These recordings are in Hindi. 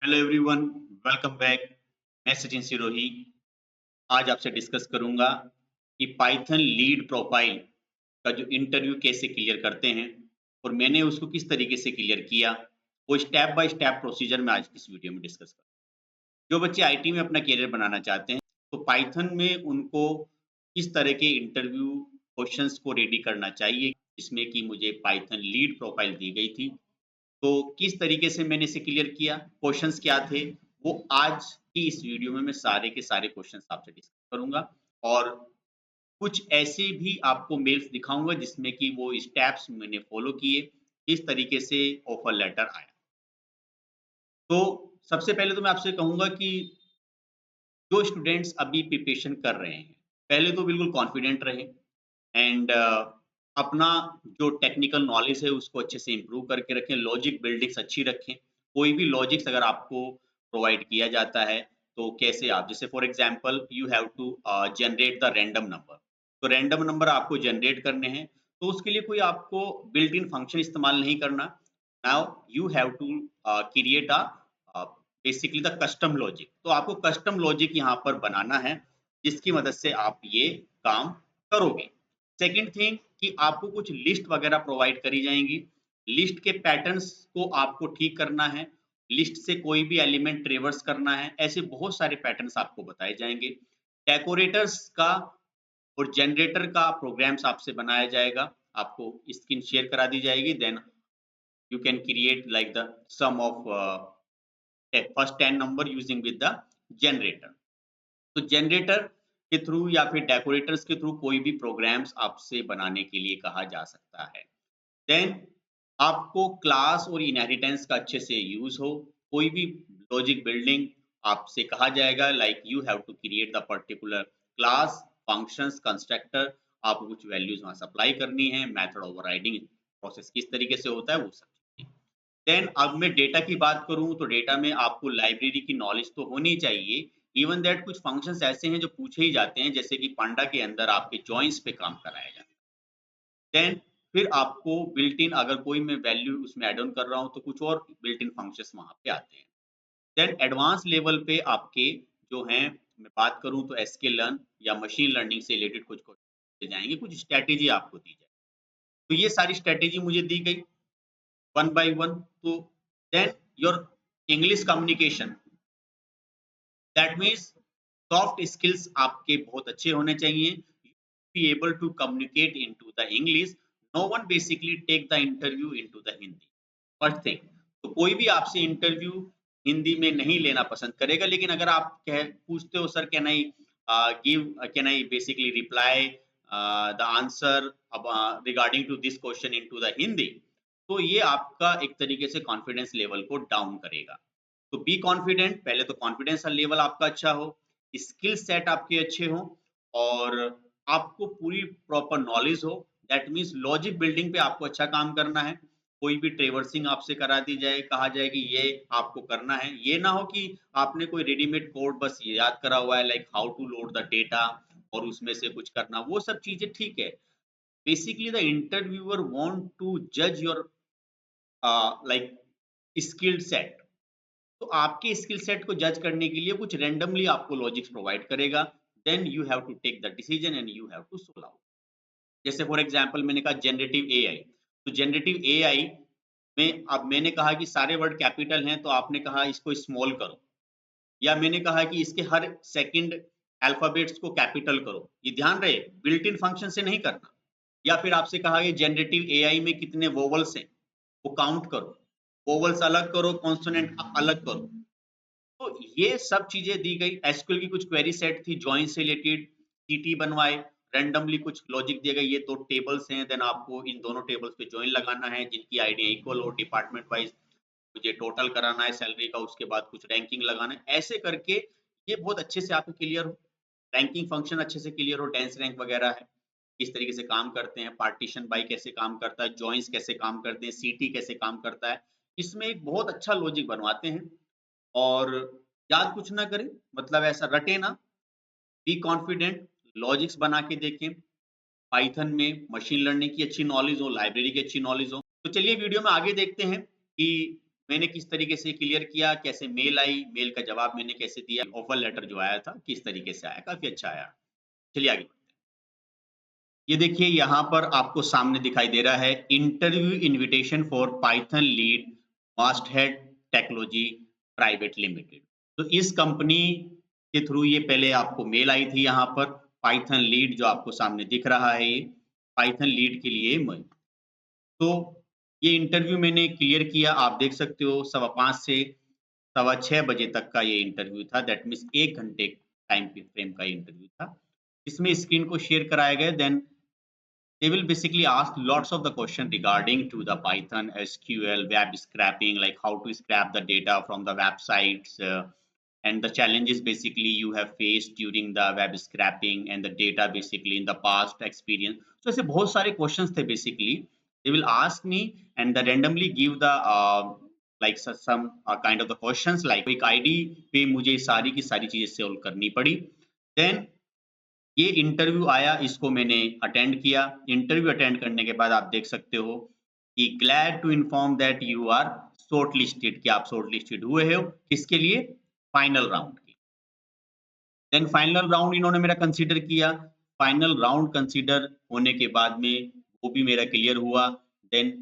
Hello everyone, welcome back. मैं सचिन सिरोही। आज आपसे डिस्कस करूंगा कि पाइथन लीड प्रोफाइल का जो इंटरव्यू कैसे क्लियर करते हैं और मैंने उसको किस तरीके से क्लियर किया, वो स्टेप बाय स्टेप प्रोसीजर में आज इस वीडियो में डिस्कस करूँ। जो बच्चे आईटी में अपना करियर बनाना चाहते हैं, तो पाइथन में उनको किस तरह के इंटरव्यू क्वेश्चंस को रेडी करना चाहिए, जिसमें कि मुझे पाइथन लीड प्रोफाइल दी गई थी। तो किस तरीके से मैंने इसे क्लियर किया, क्वेश्चंस क्या थे, वो आज की इस वीडियो में मैं सारे के सारे क्वेश्चंस आपसे डिस्कस करूंगा और कुछ ऐसे भी आपको मेल्स दिखाऊंगा जिसमें कि वो स्टेप्स मैंने फॉलो किए, किस तरीके से ऑफर लेटर आया। तो सबसे पहले तो मैं आपसे कहूंगा कि जो स्टूडेंट्स अभी प्रिपरेशन कर रहे हैं, पहले तो बिल्कुल कॉन्फिडेंट रहें एंड अपना जो टेक्निकल नॉलेज है उसको अच्छे से इम्प्रूव करके रखें, लॉजिक बिल्डिंग्स अच्छी रखें। कोई भी लॉजिक्स अगर आपको प्रोवाइड किया जाता है, तो कैसे आप जैसे for example you have to generate the random number. तो रैंडम नंबर आपको जनरेट करने हैं, तो उसके लिए कोई आपको बिल्ट इन फंक्शन इस्तेमाल नहीं करना। Now you have to create a, basically the custom logic. तो आपको कस्टम लॉजिक यहाँ पर बनाना है, जिसकी मदद से आप ये काम करोगे। सेकंड थिंग कि आपको कुछ लिस्ट वगैरह प्रोवाइड करी जाएँगी। लिस्ट के पैटर्न्स को आपको ठीक करना है, लिस्ट से कोई भी एलिमेंट रिवर्स करना है, ऐसे बहुत सारे पैटर्न्स आपको बताए जाएँगे। डेकोरेटर्स का और जनरेटर का प्रोग्राम्स आपसे बनाया जाएगा, आपको स्क्रीन शेयर करा दी जाएगी, then you can create like the sum of first 10 number using with the generator. तो जनरेटर के थ्रू या फिर डेकोरेटर्स के थ्रू कोई भी प्रोग्राम्स आपसे बनाने के लिए कहा जा सकता है। देन आपको क्लास और इनहेरिटेंस का अच्छे से यूज़ हो, कोई भी लॉजिक बिल्डिंग आपसे कहा जाएगा like you have to create the particular class, functions, constructor, आपको कुछ वैल्यूज़ वहाँ सप्लाई करनी है, मेथड ओवरराइडिंग प्रोसेस किस तरीके से होता है वो सब चीज़ें। देन अब मैं डेटा की बात करूँ तो डेटा में आपको लाइब्रेरी की नॉलेज तो होनी चाहिए। इवन दैट कुछ फंक्शंस ऐसे हैं जो पूछे ही जाते हैं, जैसे कि पांडा के अंदर आपके जॉइंस पे काम कराया जाता है। देन फिर आपको बिल्ट इन अगर कोई मैं वैल्यू उसमें ऐड ऑन कर रहा हूँ तो कुछ और बिल्ट इन फंक्शंस वहाँ पे आते हैं। देन एडवांस लेवल पे आपके जो हैं, मैं बात करूँ तो एसक्यूएल लर्न या मशीन लर्निंग से रिलेटेड कुछ क्वेश्चन दिए जाएँगे, कुछ स्ट्रैटेजी आपको दी जाए। तो ये सारी स्ट्रैटेजी मुझे दी गई वन बाय वन। तो then your English communication, that means soft skills आपके बहुत अच्छे होने चाहिए। Be able to communicate into the English. No one basically take the interview into the Hindi. First thing, तो कोई भी आपसे इंटरव्यू हिंदी में नहीं लेना पसंद करेगा, लेकिन अगर आप कह पूछते हो sir can I give can I basically reply the answer regarding to this question into the Hindi, तो ये आपका एक तरीके से कॉन्फिडेंस लेवल को डाउन करेगा। तो बी कॉन्फिडेंट, पहले तो कॉन्फिडेंस लेवल आपका अच्छा हो, स्किल सेट आपके अच्छे हों और आपको पूरी प्रॉपर नॉलेज हो। दैट मीन्स लॉजिक बिल्डिंग पे आपको अच्छा काम करना है। कोई भी ट्रेवर्सिंग आपसे करा दी जाए, कहा जाए कि ये आपको करना है। ये ना हो कि आपने कोई रेडीमेड कोड बस ये याद करा हुआ है like how to load the data और उसमें से कुछ करना, वो सब चीज़ें ठीक है। Basically the interviewer want to जज योर लाइक स्किल सेट। तो आपके स्किल सेट को जज करने के लिए कुछ रैंडमली आपको लॉजिक्स प्रोवाइड करेगा। Then you have to take the decision and you have to solve out. जैसे फॉर एग्जांपल मैंने कहा जनरेटिव एआई। तो जनरेटिव एआई में अब मैंने कहा कि सारे वर्ड कैपिटल हैं, तो आपने कहा इसको स्मॉल करो, या मैंने कहा कि इसके हर सेकंड अल्फाबेट्स को कैपिटल करो। ये ध्यान रहे, बिल्ट इन फंक्शन से नहीं करना। या फिर आपसे कहा कि जनरेटिव एआई में कितने वोवेल्स हैं, वो काउंट करो। वोवेल्स अलग करो, कॉन्सोनेंट अलग करो। तो ये सब चीज़ें दी गई। एसक्यूएल की कुछ क्वेरी सेट थी जॉइन से रिलेटेड, सीटी बनवाए, रैंडमली कुछ लॉजिक दिए गए, ये 2 टेबल्स हैं, देन आपको इन दोनों टेबल्स पे जॉइन लगाना है जिनकी आईडी इक्वल हो, डिपार्टमेंट वाइज़ मुझे टोटल कराना है सैलरी का, उसके बाद कुछ रैंकिंग लगाना है। ऐसे करके ये बहुत अच्छे से आपको क्लियर हो, रैंकिंग फंक्शन अच्छे से क्लियर हो, डेंस रैंक वगैरह है, किस तरीके से काम करते हैं, पार्टीशन बाय कैसे काम करता है, जॉइन्स कैसे काम करते हैं, सीटी कैसे काम करता है। इसमें एक बहुत अच्छा लॉजिक बनवाते हैं और याद कुछ ना करें, मतलब ऐसा रटे ना, बी कॉन्फिडेंट, लॉजिक्स बना के देखें, पाइथन में मशीन लर्निंग की अच्छी नॉलेज हो, लाइब्रेरी की अच्छी नॉलेज हो। तो चलिए वीडियो में आगे देखते हैं कि मैंने किस तरीके से क्लियर किया, कैसे मेल आई, मेल का जवाब मैंने कैसे दिया, ऑफर लेटर जो आया था किस तरीके से आया, काफ़ी अच्छा आया। चलिए आगे। ये देखिए यहाँ पर आपको सामने दिखाई दे रहा है interview invitation for Python lead masthead technology private limited. तो इस कंपनी के थ्रू ये पहले आपको मेल आई थी यहाँ पर पाइथन लीड जो आपको सामने दिख रहा है ये पाइथन लीड के लिए तो ये इंटरव्यू मैंने क्लियर किया आप देख सकते हो 5:15 से 6:15 बजे तक का ये इंटरव्यू था दैट मीन्स 1 घंटे टाइम फ्रेम का इंटरव्यू था। इसमें स्क्रीन को शेयर कराया गया then they will basically ask lots of the question regarding to the Python, SQL, web scraping, like how to scrap the data from the websites, and the challenges basically you have faced during the web scraping and the data basically in the past experience. So ऐसे बहुत सारे questions थे basically. They will ask me and they randomly give the like some kind of the questions like एक ID पे मुझे सारी की सारी चीजें solve करनी पड़ी. Then ये इंटरव्यू आया इसको मैंने अटेंड किया। इंटरव्यू अटेंड करने के बाद आप देख सकते हो कि glad to inform that you are shortlisted कि आप शॉर्टलिस्टेड हुए हो किसके लिए? फाइनल राउंड के। देन फाइनल राउंड इन्होंने मेरा कंसीडर किया। फाइनल राउंड कंसीडर होने के बाद में वो भी मेरा क्लियर हुआ। Then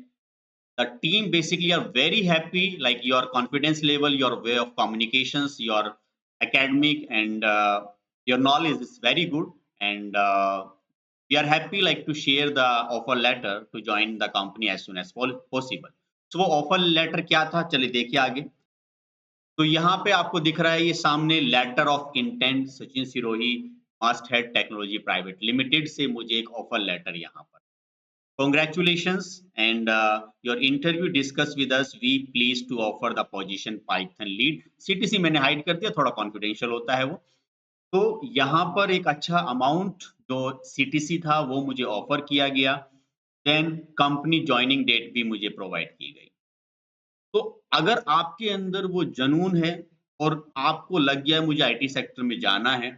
the team basically are very happy like your confidence level your way of communications your academic and your knowledge is very good and we are happy like to share the offer letter to join the company as soon as possible so वो offer letter क्या था चलिए देखिए आगे तो यहाँ पे आपको दिख रहा है ये सामने letter of intent Sachin Sirohi must head technology private limited से मुझे एक ऑफर लेटर यहाँ पर Congratulations and your interview discussed with us. We pleased to offer the position Python lead. CTC मैंने हाइड कर दिया थोड़ा कॉन्फिडेंशियल होता है वो तो यहाँ पर एक अच्छा अमाउंट जो CTC था वो मुझे ऑफर किया गया देन कंपनी ज्वाइनिंग डेट भी मुझे प्रोवाइड की गई तो अगर आपके अंदर वो जुनून है और आपको लग गया है मुझे आईटी सेक्टर में जाना है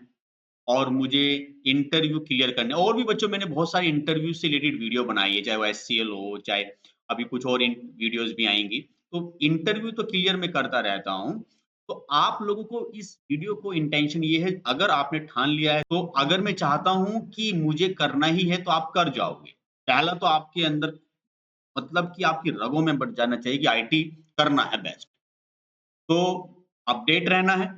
और मुझे इंटरव्यू क्लियर करने और भी बच्चों मैंने बहुत सारे इंटरव्यू से रिलेटेड वीडियो बनाई है, चाहे वो एचसीएल हो, चाहे अभी कुछ और इन वीडियोज़ भी आएँगी। तो इंटरव्यू तो क्लियर मैं करता रहता हूँ। तो आप लोगों को इस वीडियो को इंटेंशन ये है, अगर आपने ठान लिया है, तो अगर मैं चाहता हूँ कि मुझे करना ही है, तो आप कर जाओगे। पहला तो आपके अंदर मतलब कि आपकी रगों में बठ जाना चाहिए कि आईटी करना है बेस्ट। तो अपडेट रहना है।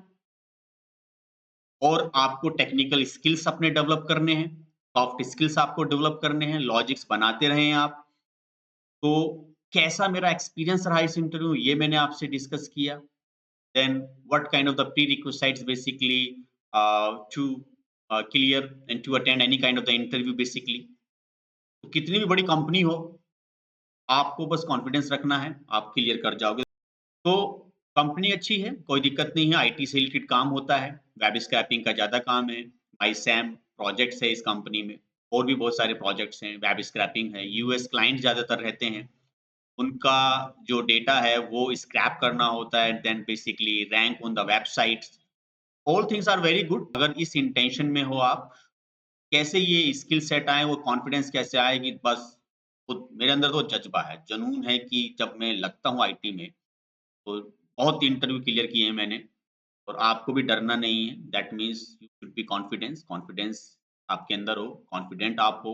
और आपको टेक्निकल स्किल्स अपने डेवलप करने हैं, सॉफ्ट स्किल्स आपको डेवलप करने हैं, लॉजिक्स बनाते रहें आप। तो कैसा मेरा एक्सपीरियंस रहा इस इंटरव्यू ये मैंने आपसे डिस्कस किया। Then what kind of the prerequisites basically to clear and to attend any kind of the interview basically. तो कितनी भी बड़ी कंपनी हो, आपको बस कॉन्फिडेंस रखना है, आप क्लियर कर जाओगे। तो कंपनी अच्छी है, कोई दिक्कत नहीं है, आईटी से रिलेटेड काम होता है, वेब स्क्रैपिंग का ज़्यादा काम है, माईसैम प्रोजेक्ट्स है इस कंपनी में, और भी बहुत सारे प्रोजेक्ट्स हैं, वेब स्क्रैपिंग है, यूएस क्लाइंट ज़्यादातर रहते हैं, उनका जो डेटा है वो स्क्रैप करना होता है, then basically rank on the websites, all things are very good. अगर इस इंटेंशन में हो आप, कैसे ये स्किल सेट आए, वो कॉन्फिडेंस कैसे आए कि बस वो मेरे अंदर तो जज़्बा है, जुनून है कि जब मैं लगता हूँ आईटी में तो बहुत इंटरव्यू क्लियर किए हैं मैंने और आपको भी डरना नहीं है that means you should be confidence confidence आपके अंदर हो कॉन्फिडेंट आप हो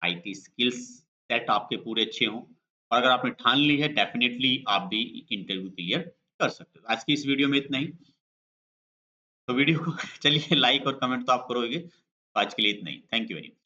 आईटी स्किल्स सेट आपके पूरे अच्छे हों और अगर आपने ठान ली है डेफिनेटली आप भी इंटरव्यू क्लियर कर सकते हो आज की इस वीडियो में इतना ही तो वीडियो को चलिए लाइक और कमेंट तो आप करोगे तो आज के लिए इतना ही थैंक यू वेरी मच